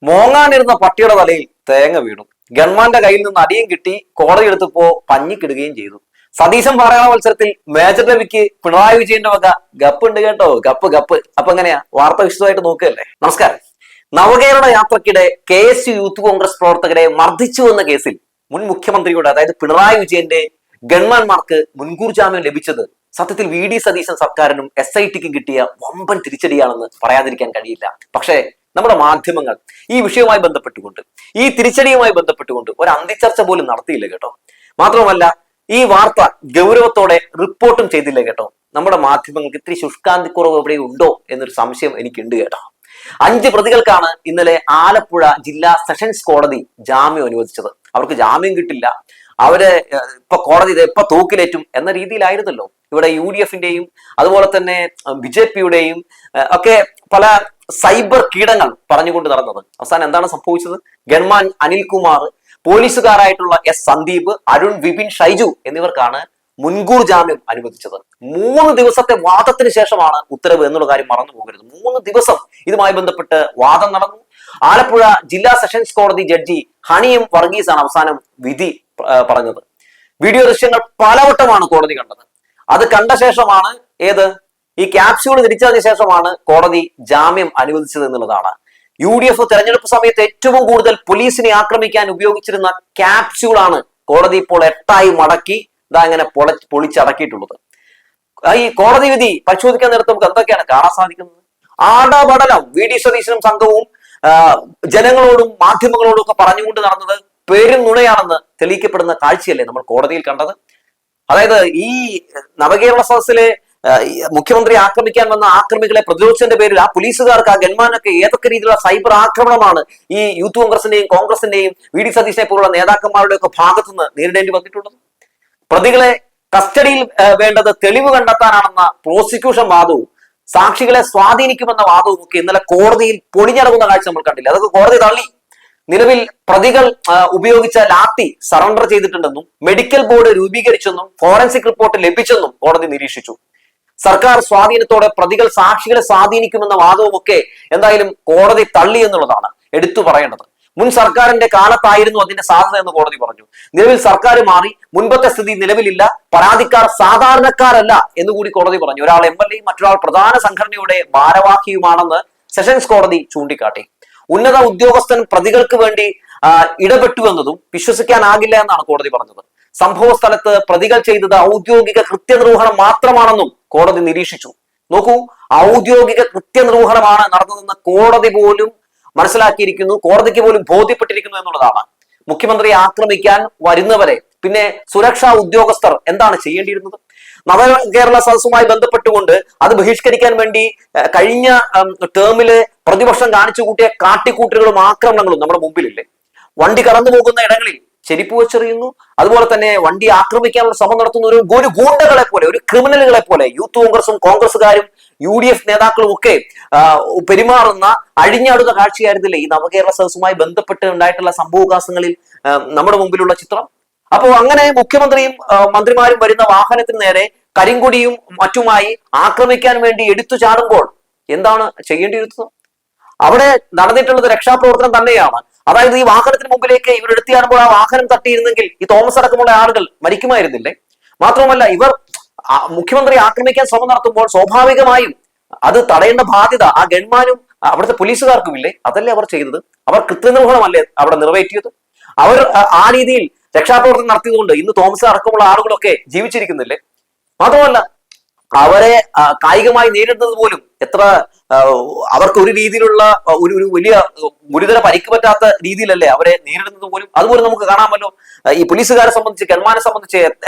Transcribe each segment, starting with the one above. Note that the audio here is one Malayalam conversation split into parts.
മോങ്ങാനിരുന്ന പട്ടിയുടെ തലയിൽ തേങ്ങ വീണു. ഗവൺമെന്റിന്റെ കയ്യിൽ നിന്ന് അടിയും കിട്ടി. കോടതി എടുത്തപ്പോ പഞ്ഞിക്കിടുകയും ചെയ്തു. സതീശൻ പാരായണ മത്സരത്തിൽ മേജർ രവിക്ക് പിണറായി വിജയന്റെ വക ഗപ്പ് ഉണ്ട് കേട്ടോ, ഗപ്പ് ഗപ്പ്. അപ്പൊ എങ്ങനെയാ, വാർത്ത വിശദമായിട്ട് നോക്കുകയല്ലേ. നമസ്കാരം. നവകേരള യാത്രക്കിടെ KSU യൂത്ത് കോൺഗ്രസ് പ്രവർത്തകരെ മർദ്ദിച്ചു എന്ന കേസിൽ മുൻ മുഖ്യമന്ത്രിയുടെ, അതായത് പിണറായി വിജയന്റെ ഗൺമാന്മാർക്ക് മുൻകൂർ ജാമ്യം ലഭിച്ചത് സത്യത്തിൽ VD സതീശൻ സർക്കാരിനും SITക്കും കിട്ടിയ വമ്പൻ തിരിച്ചടിയാണെന്ന് പറയാതിരിക്കാൻ കഴിയില്ല. പക്ഷേ നമ്മുടെ മാധ്യമങ്ങൾ ഈ വിഷയവുമായി ബന്ധപ്പെട്ടുകൊണ്ട്, ഈ തിരിച്ചടിയുമായി ബന്ധപ്പെട്ടുകൊണ്ട് ഒരു അന്തിച്ചർച്ച പോലും നടത്തിയില്ല കേട്ടോ. മാത്രമല്ല, ഈ വാർത്ത ഗൗരവത്തോടെ റിപ്പോർട്ടും ചെയ്തില്ല കേട്ടോ. നമ്മുടെ മാധ്യമങ്ങൾക്ക് ഇത്തിരി ശുഷ്കാന്തിക്കുറവ് എവിടെ ഉണ്ടോ എന്നൊരു സംശയം എനിക്കുണ്ട് കേട്ടോ. 5 പ്രതികൾക്കാണ് ഇന്നലെ ആലപ്പുഴ ജില്ലാ സെഷൻസ് കോടതി ജാമ്യം അനുവദിച്ചത്. അവർക്ക് ജാമ്യം കിട്ടില്ല, അവര് ഇപ്പൊ കോടതി എപ്പൊ തൂക്കിലേറ്റും എന്ന രീതിയിലായിരുന്നല്ലോ ഇവിടെ UDFന്റെയും അതുപോലെ തന്നെ BJPയുടെയും ഒക്കെ പല സൈബർ കീടങ്ങൾ പറഞ്ഞുകൊണ്ട് നടന്നത്. അവസാനം എന്താണ് സംഭവിച്ചത്? ഗൺമാൻ അനിൽകുമാർ, പോലീസുകാരായിട്ടുള്ള S സന്ദീപ്, അരുൺ, വിപിൻ, ഷൈജു എന്നിവർക്കാണ് മുൻകൂർ ജാമ്യം അനുവദിച്ചത്. 3 ദിവസത്തെ വാദത്തിന് ശേഷമാണ് ഉത്തരവ് എന്നുള്ള കാര്യം മറന്നു പോകരുത്. 3 ദിവസം ഇതുമായി ബന്ധപ്പെട്ട് വാദം നടന്നു. ആലപ്പുഴ ജില്ലാ സെഷൻസ് കോടതി ജഡ്ജി ഹണിയും വർഗീസാണ് അവസാനം വിധി പറഞ്ഞത്. വീഡിയോ ദൃശ്യങ്ങൾ പലവട്ടമാണ് കോടതി കണ്ടത്. അത് കണ്ട ശേഷമാണ് ഈ ക്യാപ്സ്യൂൾ തിരിച്ചതിന് ശേഷമാണ് കോടതി ജാമ്യം അനുവദിച്ചത് എന്നുള്ളതാണ്. UDF തെരഞ്ഞെടുപ്പ് സമയത്ത് ഏറ്റവും കൂടുതൽ പോലീസിനെ ആക്രമിക്കാൻ ഉപയോഗിച്ചിരുന്ന ക്യാപ്സ്യൂളാണ് കോടതി ഇപ്പോൾ 8ആയി മടക്കി ഇങ്ങനെ പൊളിച്ചടക്കിയിട്ടുള്ളത്. ഈ കോടതി വിധി പരിശോധിക്കാൻ നേരത്തെ നമുക്ക് എന്തൊക്കെയാണ് കാണാൻ സാധിക്കുന്നത്? ആടപടലം VD സതീശനും സംഘവും ജനങ്ങളോടും മാധ്യമങ്ങളോടും ഒക്കെ പറഞ്ഞുകൊണ്ട് നടന്നത് പേരും നുണയാണെന്ന് തെളിയിക്കപ്പെടുന്ന കാഴ്ചയല്ലേ നമ്മൾ കോടതിയിൽ കണ്ടത്. അതായത് ഈ നവകേരള സദസ്സിലെ മുഖ്യമന്ത്രി ആക്രമിക്കാൻ വന്ന ആക്രമികളെ പ്രതിരോധിച്ചതിന്റെ പേരിൽ ആ പോലീസുകാർക്ക്, ആ ഗൺമാനൊക്കെ ഏതൊക്കെ രീതിയിലുള്ള സൈബർ ആക്രമണമാണ് ഈ യൂത്ത് കോൺഗ്രസിന്റെയും VD സതീശനെ പോലുള്ള നേതാക്കന്മാരുടെ ഒക്കെ ഭാഗത്തുനിന്ന് നേരിടേണ്ടി വന്നിട്ടുള്ളത്. പ്രതികളെ കസ്റ്റഡിയിൽ വേണ്ടത് തെളിവ് കണ്ടെത്താനാണെന്ന പ്രോസിക്യൂഷൻ വാദവും സാക്ഷികളെ സ്വാധീനിക്കുമെന്ന വാദവും ഒക്കെ ഇന്നലെ കോടതിയിൽ പൊടിഞ്ഞിറങ്ങുന്ന കാഴ്ച നമ്മൾ കണ്ടില്ല. അതൊക്കെ കോടതി തള്ളി. നിലവിൽ പ്രതികൾ ഉപയോഗിച്ച ലാത്തി സറണ്ടർ ചെയ്തിട്ടുണ്ടെന്നും മെഡിക്കൽ ബോർഡ് രൂപീകരിച്ചെന്നും ഫോറൻസിക് റിപ്പോർട്ട് ലഭിച്ചെന്നും കോടതി നിരീക്ഷിച്ചു. സർക്കാർ സ്വാധീനത്തോടെ പ്രതികൾ സാക്ഷികളെ സ്വാധീനിക്കുമെന്ന വാദവും ഒക്കെ എന്തായാലും കോടതി തള്ളി എന്നുള്ളതാണ് എടുത്തു പറയേണ്ടത്. മുൻ സർക്കാരിന്റെ കാലത്തായിരുന്നു അതിന്റെ സാധ്യത എന്ന് കോടതി പറഞ്ഞു. നിലവിൽ സർക്കാർ മാറി, മുൻപത്തെ സ്ഥിതി നിലവിലില്ല, പരാതിക്കാർ സാധാരണക്കാരല്ല എന്നുകൂടി കോടതി പറഞ്ഞു. ഒരാൾ MLA, മറ്റൊരാൾ പ്രധാന സംഘടനയുടെ ഭാരവാഹിയുമാണെന്ന് സെഷൻസ് കോടതി ചൂണ്ടിക്കാട്ടി. ഉന്നത ഉദ്യോഗസ്ഥൻ പ്രതികൾക്ക് വേണ്ടി ഇടപെട്ടു എന്നതും വിശ്വസിക്കാനാകില്ല എന്നാണ് കോടതി പറഞ്ഞത്. സംഭവ സ്ഥലത്ത് പ്രതികൾ ചെയ്തത് ഔദ്യോഗിക കൃത്യനിർവഹണം മാത്രമാണെന്നും കോടതി നിരീക്ഷിച്ചു. നോക്കൂ, ഔദ്യോഗിക കൃത്യനിർവഹണമാണ് നടന്നതെന്ന് കോടതി പോലും മനസ്സിലാക്കിയിരിക്കുന്നു, കോടതിക്ക് പോലും ബോധ്യപ്പെട്ടിരിക്കുന്നു എന്നുള്ളതാണ്. മുഖ്യമന്ത്രിയെ ആക്രമിക്കാൻ വരുന്നവരെ പിന്നെ സുരക്ഷാ ഉദ്യോഗസ്ഥർ എന്താണ് ചെയ്യേണ്ടിയിരുന്നത്? നവകേരള സദസ്സുമായി ബന്ധപ്പെട്ടുകൊണ്ട് അത് ബഹിഷ്കരിക്കാൻ വേണ്ടി കഴിഞ്ഞ ടേമില് പ്രതിപക്ഷം കാണിച്ചു കൂട്ടിയ കാട്ടിക്കൂട്ടലുകളും ആക്രമണങ്ങളും നമ്മുടെ മുമ്പിലില്ലേ? വണ്ടി കടന്നു പോകുന്ന ഇടങ്ങളിൽ ചെരിപ്പ് വെച്ചെറിയുന്നു, അതുപോലെ തന്നെ വണ്ടി ആക്രമിക്കാനുള്ള ശ്രമം നടത്തുന്ന ഒരു ഗൂണ്ടകളെ പോലെ, ഒരു ക്രിമിനലുകളെ പോലെ യൂത്ത് കോൺഗ്രസും കോൺഗ്രസുകാരും UDF നേതാക്കളും ഒക്കെ പെരുമാറുന്ന അഴിഞ്ഞാടുന്ന കാഴ്ചയായിരുന്നില്ലേ ഈ നവകേരള സദസ്സുമായി ബന്ധപ്പെട്ട് ഉണ്ടായിട്ടുള്ള സംഭവവികാസങ്ങളിൽ നമ്മുടെ മുമ്പിലുള്ള ചിത്രം? അപ്പോൾ അങ്ങനെ മുഖ്യമന്ത്രിയും മന്ത്രിമാരും വരുന്ന വാഹനത്തിന് നേരെ കരിങ്കൊടിയും മറ്റുമായി ആക്രമിക്കാൻ വേണ്ടി എടുത്തു ചാടുമ്പോൾ എന്താണ് ചെയ്യേണ്ടിയിരുന്നത്? അവിടെ നടന്നിട്ടുള്ളത് രക്ഷാപ്രവർത്തനം തന്നെയാണ്. അതായത് ഈ വാഹനത്തിന് മുമ്പിലേക്ക് ഇവർ എടുത്തു ചാടുമ്പോൾ ആ വാഹനം തട്ടിയിരുന്നെങ്കിൽ ഈ തോമസ് അടക്കമുള്ള ആളുകൾ മരിക്കുമായിരുന്നില്ലേ? മാത്രമല്ല, ഇവർ മുഖ്യമന്ത്രി ആക്രമിക്കാൻ ശ്രമം നടത്തുമ്പോൾ സ്വാഭാവികമായും അത് തടയേണ്ട ബാധ്യത ആ ഗൺമാനും അവിടുത്തെ പോലീസുകാർക്കുമില്ലേ? അതല്ലേ അവർ ചെയ്തത്? അവർ കൃത്യനിർവഹണമല്ലേ അവിടെ നിറവേറ്റിയത്? അവർ ആ രീതിയിൽ രക്ഷാപ്രവർത്തനം നടത്തിയതുകൊണ്ട് ഇന്ന് തോമസ് അടക്കമുള്ള ആളുകളൊക്കെ ജീവിച്ചിരിക്കുന്നില്ലേ? മാത്രമല്ല, അവരെ കായികമായി നേരിടുന്നത് പോലും എത്ര അവർക്ക് ഒരു രീതിയിലുള്ള ഒരു വലിയ ഗുരുതര പരിക്ക് പറ്റാത്ത രീതിയിലല്ലേ അവരെ നേരിടുന്നത് പോലും. അതുപോലെ നമുക്ക് കാണാമല്ലോ, ഈ പോലീസുകാരെ സംബന്ധിച്ച്, ഗൺമാനെ സംബന്ധിച്ച്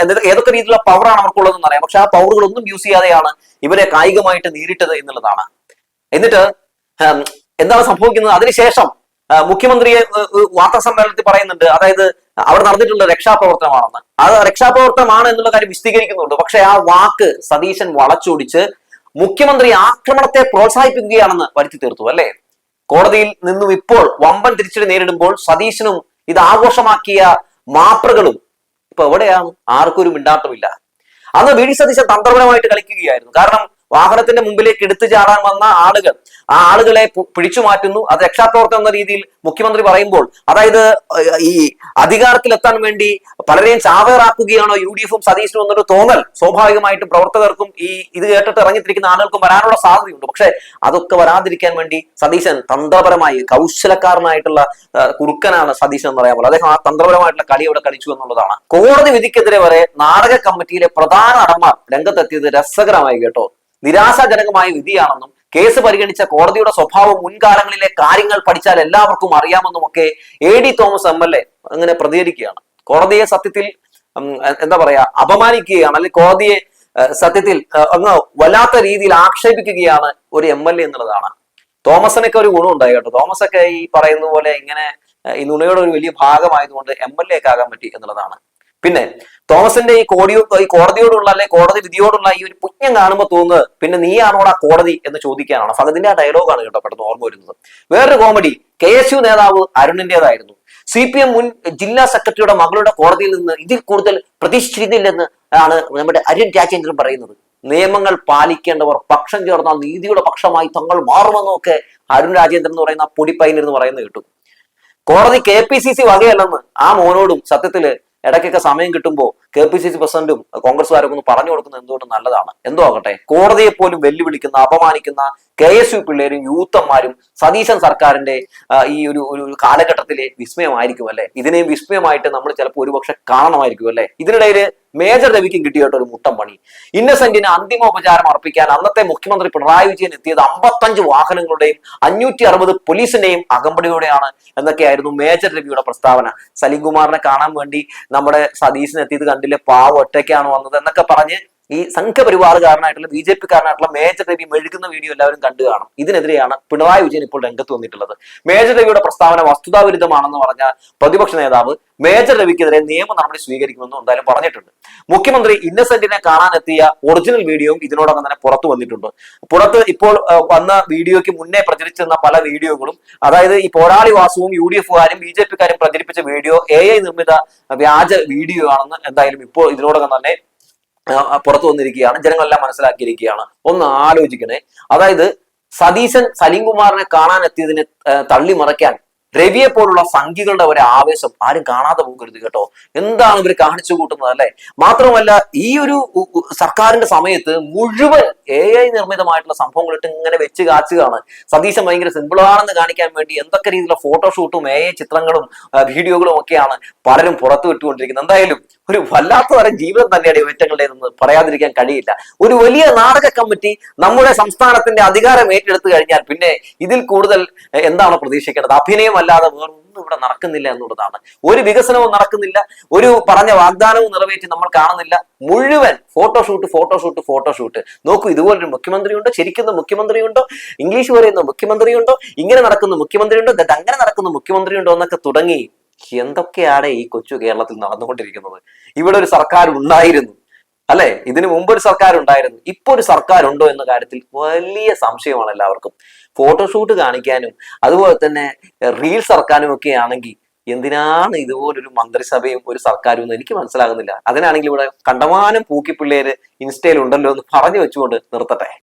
ഏതൊക്കെ രീതിയിലുള്ള പവറാണ് അവർക്കുള്ളതെന്ന് അറിയാം. പക്ഷെ ആ പവറുകളൊന്നും യൂസ് ചെയ്യാതെയാണ് ഇവരെ കായികമായിട്ട് നേരിട്ടത് എന്നുള്ളതാണ്. എന്നിട്ട് എന്താണ് സംഭവിക്കുന്നത്? അതിനുശേഷം മുഖ്യമന്ത്രിയെ വാർത്താ സമ്മേളനത്തിൽ പറയുന്നുണ്ട്, അതായത് അവിടെ നടന്നിട്ടുള്ള രക്ഷാപ്രവർത്തനമാണെന്ന്. അത് രക്ഷാപ്രവർത്തനമാണ് എന്നുള്ള കാര്യം വിശദീകരിക്കുന്നുണ്ട്. പക്ഷെ ആ വാക്ക് സതീശൻ വളച്ചൊടിച്ച് മുഖ്യമന്ത്രി ആക്രമണത്തെ പ്രോത്സാഹിപ്പിക്കുകയാണെന്ന് വരുത്തി തീർത്തു അല്ലെ? കോടതിയിൽ നിന്നും ഇപ്പോൾ വമ്പൻ തിരിച്ചടി നേരിടുമ്പോൾ സതീശനും ഇത് ആഘോഷമാക്കിയ മാപ്രകളും ഇപ്പൊ എവിടെയാണ്? ആർക്കും ഒരു മിണ്ടാട്ടമില്ല. അന്ന് VD സതീശൻ തന്ത്രപരമായിട്ട് കളിക്കുകയായിരുന്നു. കാരണം വാഹനത്തിന്റെ മുമ്പിലേക്ക് എടുത്തു ചാടാൻ വന്ന ആളുകൾ, ആ ആളുകളെ പിടിച്ചു മാറ്റുന്നു. അത് രക്ഷാപ്രവർത്തനം എന്ന രീതിയിൽ മുഖ്യമന്ത്രി പറയുമ്പോൾ, അതായത് ഈ അധികാരത്തിലെത്താൻ വേണ്ടി പലരെയും ചാവേറാക്കുകയാണോ UDF-ഉം സതീശനും എന്നൊരു തോന്നൽ സ്വാഭാവികമായിട്ടും പ്രവർത്തകർക്കും ഈ ഇത് കേട്ടിട്ട് ഇറങ്ങിത്തിരിക്കുന്ന ആളുകൾക്കും വരാനുള്ള സാധ്യതയുണ്ട്. പക്ഷെ അതൊക്കെ വരാതിരിക്കാൻ വേണ്ടി സതീശൻ തന്ത്രപരമായി, കൗശലക്കാരനായിട്ടുള്ള കുറുക്കനാണ് സതീശൻ എന്ന് പറയാൻ പോലെ, അദ്ദേഹം ആ തന്ത്രപരമായിട്ടുള്ള കളി അവിടെ കളിച്ചു എന്നുള്ളതാണ്. കോടതി വിധിക്കെതിരെ വരെ നാടക കമ്മിറ്റിയിലെ പ്രധാന നടന്മാർ രംഗത്തെത്തിയത് രസകരമായി കേട്ടോ. നിരാശാജനകമായ വിധിയാണെന്നും കേസ് പരിഗണിച്ച കോടതിയുടെ സ്വഭാവം മുൻകാലങ്ങളിലെ കാര്യങ്ങൾ പഠിച്ചാൽ എല്ലാവർക്കും അറിയാമെന്നുമൊക്കെ AD തോമസ് MLA അങ്ങനെ പ്രതികരിക്കുകയാണ്. കോടതിയെ സത്യത്തിൽ എന്താ പറയാ അപമാനിക്കുകയാണ്, അല്ലെങ്കിൽ കോടതിയെ സത്യത്തിൽ അങ്ങ് വല്ലാത്ത രീതിയിൽ ആക്ഷേപിക്കുകയാണ് ഒരു MLA എന്നുള്ളതാണ്. തോമസിനൊക്കെ ഒരു ഗുണം ഉണ്ടായി കേട്ടോ. തോമസ് ഒക്കെ ഈ പറയുന്ന പോലെ ഇങ്ങനെ ഈ നുണയുടെ ഒരു വലിയ ഭാഗമായതുകൊണ്ട് MLA ഒക്കെ ആകാൻ പറ്റി എന്നുള്ളതാണ്. പിന്നെ തോമസിന്റെ ഈ കോടതിയോടുള്ള അല്ലെ കോടതി വിധിയോടുള്ള ഈ ഒരു പുണ്യം കാണുമ്പോൾ തോന്നുന്നത് പിന്നെ നീയാണോടാ കോടതി എന്ന് ചോദിക്കാനാണ്. ഫഹദിന്റെ ആ ഡയലോഗാണ് കേട്ടോ പെട്ടെന്ന് ഓർമ്മ വരുന്നത്. വേറൊരു കോമഡി KSU നേതാവ് അരുണിന്റേതായിരുന്നു. CPM മുൻ ജില്ലാ സെക്രട്ടറിയുടെ മകളുടെ കോടതിയിൽ നിന്ന് ഇതിൽ കൂടുതൽ പ്രതീക്ഷിച്ചിരുന്നില്ലെന്ന് ആണ് നമ്മുടെ അരുൺ രാജേന്ദ്രൻ പറയുന്നത്. നിയമങ്ങൾ പാലിക്കേണ്ടവർ പക്ഷം ചേർന്നാൽ നീതിയുടെ പക്ഷമായി തങ്ങൾ മാറുമെന്നൊക്കെ അരുൺ രാജേന്ദ്രൻ എന്ന് പറയുന്ന പൊടിപ്പൈനിരുന്ന് പറയുന്നത് കേട്ടു. കോടതി KPCC വകയല്ലെന്ന് ആ മോനോടും സത്യത്തില് ഇടയ്ക്കൊക്കെ സമയം കിട്ടുമ്പോൾ KPCC പ്രസിഡന്റും കോൺഗ്രസ്സുകാരൊക്കെ ഒന്ന് പറഞ്ഞു കൊടുക്കുന്നത് എന്തുകൊണ്ട് നല്ലതാണ്. എന്തോ ആകട്ടെ, കോടതിയെ പോലും വെല്ലുവിളിക്കുന്ന അപമാനിക്കുന്ന KSU പിള്ളേരും യൂത്തന്മാരും സതീശൻ സർക്കാരിന്റെ ഈ ഒരു കാലഘട്ടത്തിലെ വിസ്മയമായിരിക്കും അല്ലെ. ഇതിനെയും വിസ്മയമായിട്ട് നമ്മൾ ചിലപ്പോൾ ഒരുപക്ഷെ കാണണമായിരിക്കും അല്ലെ. ഇതിനിടയിൽ മേജർ രവിക്കും കിട്ടിയിട്ട് ഒരു മുട്ടം പണി. ഇന്നസെന്റിന് അന്തിമോപചാരം അർപ്പിക്കാൻ അന്നത്തെ മുഖ്യമന്ത്രി പിണറായി വിജയൻ എത്തിയത് 55 വാഹനങ്ങളുടെയും 560 പോലീസിന്റെയും അകമ്പടിയോടെയാണ് എന്നൊക്കെയായിരുന്നു മേജർ രവിയുടെ പ്രസ്താവന. സലീം കുമാറിനെ കാണാൻ വേണ്ടി നമ്മുടെ സതീശൻ എത്തിയത് കണ്ടില്ലേ, പാവ ഒറ്റയ്ക്കാണ് വന്നത് എന്നൊക്കെ പറഞ്ഞ് ഈ സംഘപരിവാറുകാരനായിട്ടുള്ള BJP കാരനായിട്ടുള്ള മേജർ രവി മെഴുകുന്ന വീഡിയോ എല്ലാവരും കണ്ടു കാണും. ഇതിനെതിരെയാണ് പിണറായി വിജയൻ ഇപ്പോൾ രംഗത്ത് വന്നിട്ടുള്ളത്. മേജർ രവിയുടെ പ്രസ്താവന വസ്തുതാവിരുദ്ധമാണെന്ന് പറഞ്ഞ പ്രതിപക്ഷ നേതാവ് മേജർ രവിക്കെതിരെ നിയമ നടപടി സ്വീകരിക്കുമെന്നും എന്തായാലും പറഞ്ഞിട്ടുണ്ട്. മുഖ്യമന്ത്രി ഇന്നസെന്റിനെ കാണാനെത്തിയ ഒറിജിനൽ വീഡിയോയും ഇതിനോടകം തന്നെ പുറത്തു വന്നിട്ടുണ്ട്. ഇപ്പോൾ വന്ന വീഡിയോയ്ക്ക് മുന്നേ പ്രചരിച്ചിരുന്ന പല വീഡിയോകളും, അതായത് ഈ പോരാളി വാസുവും UDF-കാരും BJP-കാരും പ്രചരിപ്പിച്ച വീഡിയോ AI നിർമ്മിത വ്യാജ വീഡിയോ ആണെന്ന് എന്തായാലും ഇപ്പോൾ ഇതിനോടകം തന്നെ പുറത്തു വന്നിരിക്കുകയാണ്. ജനങ്ങളെല്ലാം മനസ്സിലാക്കിയിരിക്കുകയാണ്. ഒന്ന് ആലോചിക്കണേ, അതായത് സതീശൻ സലീം കുമാറിനെ കാണാൻ എത്തിയതിനെ തള്ളി മറയ്ക്കാൻ രവിയെ പോലുള്ള സംഘികളുടെ ഒരു ആവേശം ആരും കാണാതെ പോകരുത് കേട്ടോ. എന്താണ് ഇവർ കാണിച്ചു കൂട്ടുന്നത് അല്ലെ. മാത്രമല്ല ഈ ഒരു സർക്കാരിന്റെ സമയത്ത് മുഴുവൻ AI നിർമ്മിതമായിട്ടുള്ള സംഭവങ്ങളിട്ട് ഇങ്ങനെ വെച്ച് കാച്ചുകയാണ്. സതീശൻ ഭയങ്കര സിമ്പിളാണെന്ന് കാണിക്കാൻ വേണ്ടി എന്തൊക്കെ രീതിയിലുള്ള ഫോട്ടോഷൂട്ടും AI ചിത്രങ്ങളും വീഡിയോകളും ഒക്കെയാണ് പലരും പുറത്തു വിട്ടുകൊണ്ടിരിക്കുന്നത്. എന്തായാലും ഒരു വല്ലാത്ത തരം ജീവിതം തന്നെയാണ് ഇവറ്റങ്ങളുടേതെന്ന് പറയാതിരിക്കാൻ കഴിയില്ല. ഒരു വലിയ നാടക കമ്മിറ്റി നമ്മുടെ സംസ്ഥാനത്തിന്റെ അധികാരം ഏറ്റെടുത്തു കഴിഞ്ഞാൽ പിന്നെ ഇതിൽ കൂടുതൽ എന്താണ് പ്രതീക്ഷിക്കേണ്ടത്? അഭിനയം അല്ലാതെ വേറൊന്നും ഇവിടെ നടക്കുന്നില്ല എന്നുള്ളതാണ്. ഒരു വികസനവും നടക്കുന്നില്ല, ഒരു പറഞ്ഞ വാഗ്ദാനവും നിറവേറ്റി നമ്മൾ കാണുന്നില്ല. മുഴുവൻ ഫോട്ടോഷൂട്ട്. നോക്കൂ, ഇതുപോലൊരു മുഖ്യമന്ത്രിയുണ്ടോ, ശരിക്കുന്ന മുഖ്യമന്ത്രിയുണ്ടോ, ഇംഗ്ലീഷ് പറയുന്ന മുഖ്യമന്ത്രിയുണ്ടോ, ഇങ്ങനെ നടക്കുന്ന മുഖ്യമന്ത്രിയുണ്ടോ, അങ്ങനെ നടക്കുന്ന മുഖ്യമന്ത്രിയുണ്ടോ എന്നൊക്കെ തുടങ്ങി എന്തൊക്കെയാണ് ഈ കൊച്ചു കേരളത്തിൽ നടന്നുകൊണ്ടിരിക്കുന്നത്. ഇവിടെ ഒരു സർക്കാർ ഉണ്ടായിരുന്നു അല്ലെ, ഇതിനു മുമ്പ് ഒരു സർക്കാർ ഉണ്ടായിരുന്നു, ഇപ്പൊ ഒരു സർക്കാർ ഉണ്ടോ എന്ന കാര്യത്തിൽ വലിയ സംശയമാണ് എല്ലാവർക്കും. ഫോട്ടോഷൂട്ട് കാണിക്കാനും അതുപോലെ തന്നെ റീൽസ് ഇറക്കാനും ഒക്കെ ആണെങ്കിൽ എന്തിനാണ് ഇതുപോലൊരു മന്ത്രിസഭയും ഒരു സർക്കാരും എന്ന് എനിക്ക് മനസ്സിലാകുന്നില്ല. അതിനാണെങ്കിൽ ഇവിടെ കണ്ടമാനം പൂക്കിപ്പിള്ളേര് ഇൻസ്റ്റയിൽ ഉണ്ടല്ലോ എന്ന് പറഞ്ഞു വെച്ചുകൊണ്ട് നിർത്തട്ടെ.